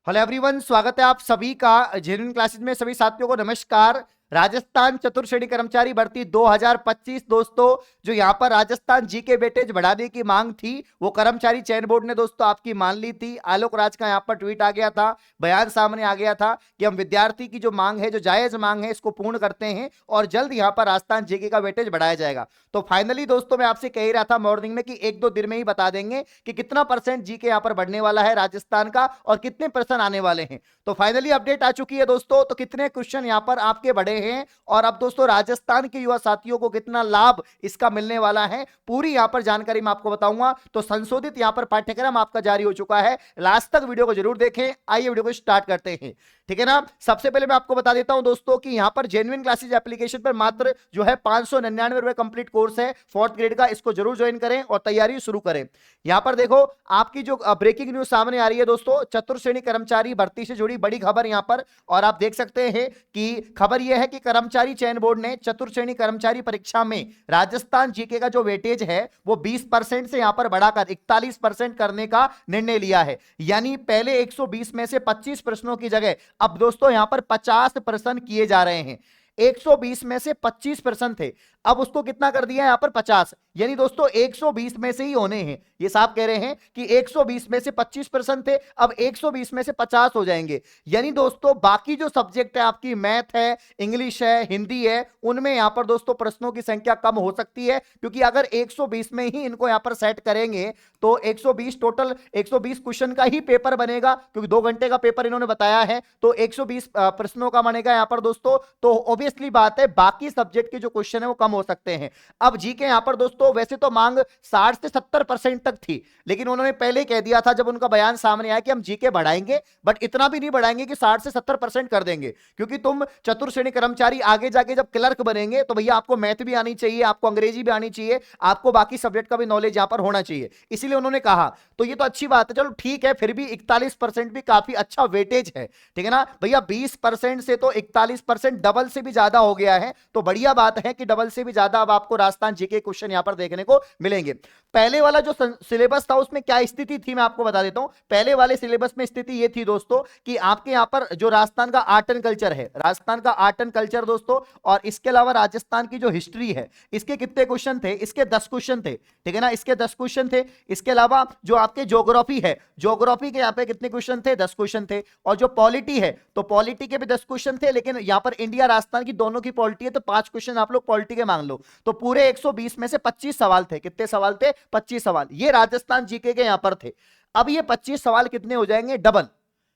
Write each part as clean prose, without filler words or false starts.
Hello everyone, स्वागत है आप सभी का जेन्युइन क्लासेस में। सभी साथियों को नमस्कार। राजस्थान चतुर्थ श्रेणी कर्मचारी भर्ती 2025 दोस्तों, जो यहां पर राजस्थान जीके वेटेज बढ़ाने की मांग थी, वो कर्मचारी चयन बोर्ड ने दोस्तों आपकी मान ली थी। आलोक राज का यहां पर ट्वीट आ गया था, बयान सामने आ गया था कि हम विद्यार्थी की जो मांग है, जो जायज मांग है, इसको पूर्ण करते हैं और जल्द यहां पर राजस्थान जीके का वेटेज बढ़ाया जाएगा। तो फाइनली दोस्तों मैं आपसे कह ही रहा था मॉर्निंग में कि एक दो दिन में ही बता देंगे कि कितना परसेंट जीके यहां पर बढ़ने वाला है राजस्थान का और कितने परसेंट आने वाले हैं। तो फाइनली अपडेट आ चुकी है दोस्तों। तो कितने क्वेश्चन यहां पर आपके बढ़े हैं और अब दोस्तों राजस्थान के युवा साथियों को कितना लाभ इसका मिलने वाला है, पूरी यहां पर जानकारी मैं आपको बताऊंगा। तो संशोधित यहां पर पाठ्यक्रम आपका जारी हो चुका है। लास्ट तक वीडियो को जरूर देखें। आइए वीडियो को स्टार्ट करते हैं, ठीक है ना। सबसे पहले मैं आपको बता देता हूं दोस्तों कि यहां पर जेन्युइन क्लासेज एप्लीकेशन पर मात्र जो है 599 रुपए कंप्लीट कोर्स है फोर्थ ग्रेड का। इसको जरूर ज्वाइन करें और तैयारी शुरू करें। यहां पर देखो आपकी जो ब्रेकिंग न्यूज सामने आ रही है दोस्तों, चतुर्थ श्रेणी कर्मचारी भर्ती से जुड़ी बड़ी खबर यहां पर। और आप देख सकते हैं कि खबर यह है कि कर्मचारी चयन बोर्ड ने चतुर्थ श्रेणी कर्मचारी परीक्षा में राजस्थान जीके का जो वेटेज है वो 20% से यहां पर बढ़ाकर 41% करने का निर्णय लिया है। यानी पहले 120 में से 25 प्रश्नों की जगह अब दोस्तों यहां पर 50 प्रश्न किए जा रहे हैं। 120 में से 25% थे, अब उसको कितना कर दिया यहां पर 50। यानी दोस्तों 120 में से ही होने हैं। ये साहब कह रहे हैं कि 120 में से 25% थे, अब 120 में से 50 हो जाएंगे। यानी दोस्तों बाकी जो सब्जेक्ट है, आपकी मैथ है, इंग्लिश है, हिंदी है, उनमें यहां पर दोस्तों प्रश्नों की संख्या कम हो सकती है। क्योंकि अगर 120 में ही इनको यहां पर सेट करेंगे तो 120 टोटल 120 क्वेश्चन का ही पेपर बनेगा, क्योंकि 2 घंटे का पेपर इन्होंने बताया है। तो 120 प्रश्नों का बनेगा यहां पर दोस्तों। तो ऑब्वियसली बात है बाकी सब्जेक्ट के जो क्वेश्चन है वो कम हो सकते हैं। अब जीके यहां पर दोस्तों वैसे तो मांग 60 से 70% तक थी, लेकिन उन्होंने पहले ही कह दिया था जब उनका बयान सामने आया कि हम जीके बढ़ाएंगे, बट इतना भी नहीं बढ़ाएंगे कि 60 से 70% कर देंगे। क्योंकि तुम चतुर्थ श्रेणी कर्मचारी आगे जाके जब क्लर्क बनेंगे तो भैया आपको मैथ भी आनी चाहिए, आपको अंग्रेजी भी आनी चाहिए, आपको बाकी सब्जेक्ट का भी नॉलेज यहां पर होना चाहिए। इसीलिए उन्होंने कहा। तो ये तो अच्छी बात है, चलो ठीक है। फिर भी 41% भी काफी अच्छा वेटेज है, ठीक है ना भैया। 20% से तो 41% डबल से भी ज्यादा हो गया है। तो बढ़िया बात है कि डबल से भी ज्यादा अब आपको राजस्थान जीके क्वेश्चन यहां पर देखने को मिलेंगे। पहले वाला जो सिलेबस था उसमें क्या स्थिति थी मैं आपको बता देता हूं। पहले वाले सिलेबस में स्थिति ये थी दोस्तों कि आपके यहां पर जो राजस्थान का आर्ट एंड कल्चर है, राजस्थान का आर्ट एंड कल्चर दोस्तों, और इसके अलावा राजस्थान की जो हिस्ट्री है, इसके कितने क्वेश्चन थे? इसके 10 क्वेश्चन थे, ठीक है ना। इसके 10 क्वेश्चन थे। इसके अलावा जो आपके ज्योग्राफी है, ज्योग्राफी के यहां पे कितने क्वेश्चन थे? 10 क्वेश्चन थे। और जो पॉलिटी है, तो पॉलिटी के भी 10 क्वेश्चन थे, लेकिन यहां पर इंडिया राजस्थान की दोनों की पॉलिटी है तो 5 क्वेश्चन आप लोग पॉलिटी के मांग लो। तो पूरे 120 में से 25 सवाल थे। कितने सवाल थे? 25 सवाल। ये राजस्थान जीके के यहां पर थे। अब ये 25 सवाल कितने हो जाएंगे? डबल।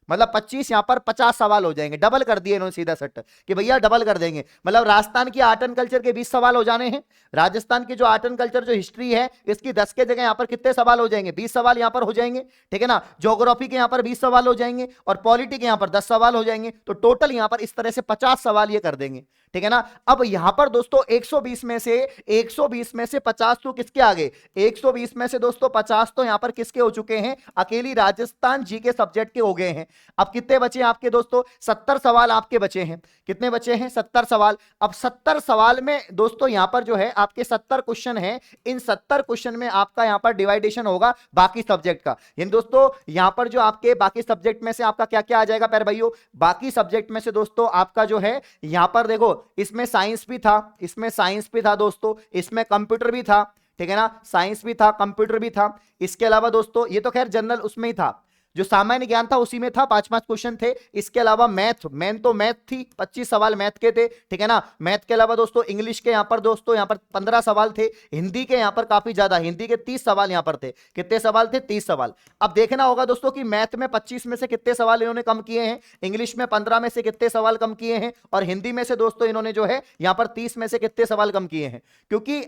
मतलब 25 यहां पर 50 सवाल हो जाएंगे। डबल कर दिए इन्होंने सीधा सट कि भैया डबल कर देंगे। मतलब राजस्थान की आर्ट एंड कल्चर के 20 सवाल हो जाने हैं। राजस्थान की जो आर्ट एंड कल्चर जो हिस्ट्री है इसकी 10 के जगह यहां पर कितने सवाल हो जाएंगे? 20 सवाल यहां पर हो जाएंगे, ठीक है ना। ज्योग्राफी के यहां पर 20 सवाल हो जाएंगे और पॉलिटी के यहां पर 10 सवाल हो जाएंगे। तो टोटल यहां पर इस तरह से 50 सवाल ये कर देंगे, ठीक है ना। अब यहां पर दोस्तों 120 में से 50 तो किसके आगे? 120 में से दोस्तों 50 तो यहां पर किसके हो चुके हैं? अकेली राजस्थान जीके सब्जेक्ट के हो गए हैं। अब कितने बचे आपके दोस्तों? 70 सवाल आपके बचे हैं। कितने बचे हैं? 70 सवाल। अब 70 सवाल में दोस्तों यहां पर जो है आपके 70 क्वेश्चन हैं। इन 70 क्वेश्चन में आपका यहां पर डिवाइडेशन होगा बाकी सब्जेक्ट का। यानी दोस्तों यहां पर जो आपके बाकी सब्जेक्ट में से आपका क्या क्या आ जाएगा प्यारे भाइयों? बाकी सब्जेक्ट में से दोस्तों आपका जो है यहां पर देखो, इसमें साइंस भी था, इसमें साइंस भी था दोस्तों, इसमें कंप्यूटर भी था, ठीक है ना। साइंस भी था, कंप्यूटर भी था। इसके अलावा दोस्तों ये तो खैर जनरल उसमें ही था, जो सामान्य ज्ञान था उसी में था, 5-5 क्वेश्चन थे। इसके अलावा मैथ, मेन तो मैथ थी, 25 सवाल मैथ के थे, ठीक है ना। मैथ के अलावा दोस्तों इंग्लिश के यहां पर दोस्तों यहां पर 15 सवाल थे। हिंदी के यहां पर काफी ज्यादा, हिंदी के 30 सवाल यहां पर थे। कितने सवाल थे? 30 सवाल। अब देखना होगा दोस्तों कि मैथ में 25 में से कितने सवाल इन्होंने कम किए हैं, इंग्लिश में 15 में से कितने सवाल कम किए हैं, और हिंदी में से दोस्तों इन्होंने जो है यहां पर 30 में से कितने सवाल कम किए हैं। क्योंकि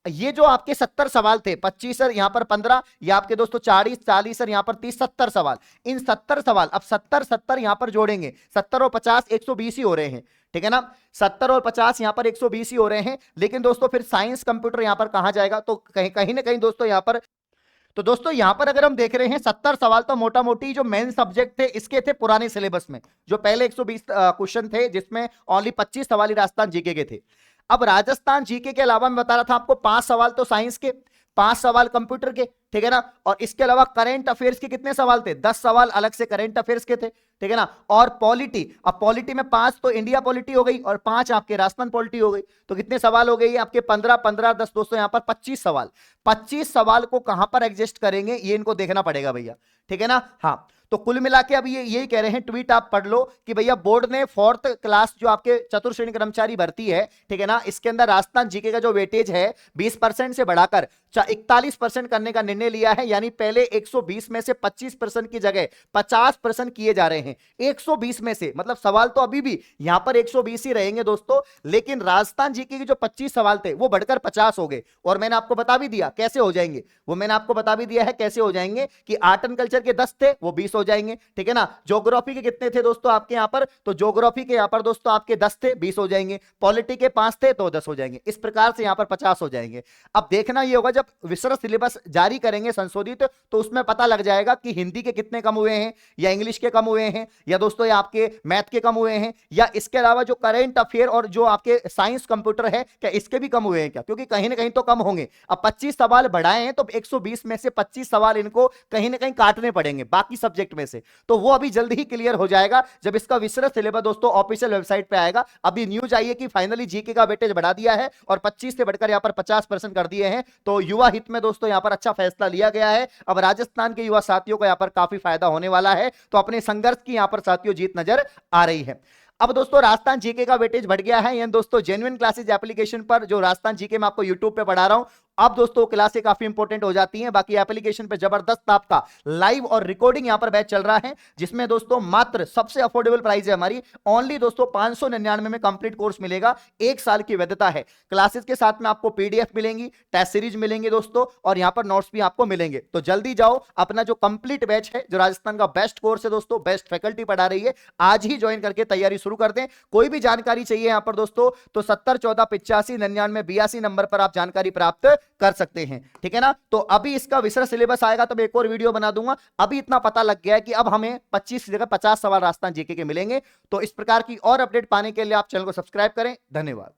ये जो आपके 70 सवाल थे, 25 सर यहां पर 15, ये आपके दोस्तों 40 सर यहां पर 30, 70 सवाल। इन 70 सवाल अब 70 यहां पर जोड़ेंगे, 70 और 50 120 ही हो रहे हैं, ठीक है ना। 70 और 50 यहां पर 120 ही हो रहे हैं। लेकिन दोस्तों फिर साइंस कंप्यूटर यहां पर कहां जाएगा? तो कहीं कहीं ना कहीं दोस्तों यहां पर, तो दोस्तों यहां पर अगर हम देख रहे हैं 70 सवाल तो मोटा मोटी जो मेन सब्जेक्ट थे इसके थे पुराने सिलेबस में, जो पहले 120 क्वेश्चन थे जिसमें ओनली 25 सवाल ही राजस्थान जीके के थे। अब राजस्थान जीके के अलावा मैं बता रहा था आपको 5 सवाल तो साइंस के, 5 सवाल कंप्यूटर के, ठीक है ना। और इसके अलावा करंट अफेयर्स के कितने सवाल थे, 10 सवाल अलग से करंट अफेयर्स के थे, ठीक है ना। और पॉलिटी, अब पॉलिटी में 5 तो इंडिया पॉलिटी हो गई और 5 आपके राजस्थान पॉलिटी हो गई, तो कितने सवाल हो गए आपके 15 15 10 दोस्तों यहां पर 25 सवाल। 25 सवाल को कहां पर एडजस्ट करेंगे ये इनको देखना पड़ेगा भैया, ठीक है ना। हाँ, तो कुल मिला के अब ये यही कह रहे हैं, ट्वीट आप पढ़ लो कि भैया बोर्ड ने 4th क्लास जो आपके चतुर्थ श्रेणी कर्मचारी भर्ती है, ठीक है ना, इसके अंदर राजस्थान जीके का जो वेटेज है 20% से बढ़ाकर 41% करने का निर्णय लिया है। यानी पहले 120 में से 25% की जगह 50% किए जा रहे हैं। 120 में से मतलब सवाल तो अभी भी यहां पर 120 ही रहेंगे दोस्तों, लेकिन राजस्थान जीके के जो 25 सवाल थे वो बढ़कर 50 हो गए। और मैंने आपको बता भी दिया कैसे हो जाएंगे, वो मैंने आपको बता भी दिया है कैसे हो जाएंगे कि आर्ट एंड कल्चर के 10 थे वो 20 हो जाएंगे, ठीक है ना। ज्योग्राफी के कितने थे दोस्तों आपके यहां पर, तो ज्योग्राफी के यहां पर दोस्तों आपके 10 थे, 20 हो जाएंगे। पॉलिटी के 5 थे तो 10 हो जाएंगे। इस प्रकार से यहां पर 50 हो जाएंगे। अब देखना ये होगा जब विस्तृत सिलेबस जारी करेंगे संशोधित, तो उसमें पता लग जाएगा कि हिंदी के कितने कम हुए हैं, या इंग्लिश के कम हुए हैं, या दोस्तों या आपके मैथ के कम हुए हैं, या इसके अलावा जो करंट अफेयर और जो आपके साइंस कंप्यूटर है क्या इसके भी कम हुए हैं क्या, क्योंकि कहीं ना कहीं तो कम होंगे। अब 25 सवाल बढ़ाए हैं तो 120 में से 25 सवाल इनको कहीं ना कहीं काटने पड़ेंगे बाकी सब्जेक्ट में से, तो वो अभी जल्दी ही क्लियर हो जाएगा जब इसका विस्तृत सिलेबस दोस्तों ऑफिशियल वेबसाइट पे आएगा। अभी न्यूज आई है कि फाइनली जीके का वेटेज बढ़ा दिया है और 25 से बढ़कर यहां पर 50% कर दिए हैं। तो युवा हित में दोस्तों यहां पर अच्छा फैसला लिया गया है। अब राजस्थान के युवा साथियों को यहां पर काफी फायदा होने वाला है। तो अपने संघर्ष की यहां पर साथियों जीत नजर आ रही है। अब दोस्तों राजस्थान जीके का वेटेज बढ़ गया है। दोस्तों जेन्युइन क्लासेज एप्लीकेशन पर जो राजस्थान जीके में आपको यूट्यूब पे पढ़ा रहा हूं, अब दोस्तों क्लासें काफी इंपॉर्टेंट हो जाती हैं। बाकी एप्लीकेशन पे जबरदस्त आपका लाइव और रिकॉर्डिंग यहां पर बैच चल रहा है, जिसमें दोस्तों मात्र सबसे अफोर्डेबल प्राइस है हमारी, ओनली दोस्तों 599 में कंप्लीट कोर्स मिलेगा। 1 साल की वैधता है। क्लासेस के साथ में आपको पीडीएफ मिलेंगी, टेस्ट सीरीज मिलेंगे दोस्तों, और यहां पर नोट्स भी आपको मिलेंगे। तो जल्दी जाओ, अपना जो कंप्लीट बैच है, जो राजस्थान का बेस्ट कोर्स है दोस्तों, बेस्ट फैकल्टी पढ़ा रही है, आज ही ज्वाइन करके तैयारी शुरू कर दें। कोई भी जानकारी चाहिए यहां पर दोस्तों तो 70 14 85 99 82 नंबर पर आप जानकारी प्राप्त कर सकते हैं, ठीक है ना। तो अभी इसका विस्तृत सिलेबस आएगा तो मैं एक और वीडियो बना दूंगा। अभी इतना पता लग गया है कि अब हमें 25 की जगह 50 सवाल राजस्थान जीके के मिलेंगे। तो इस प्रकार की और अपडेट पाने के लिए आप चैनल को सब्सक्राइब करें। धन्यवाद।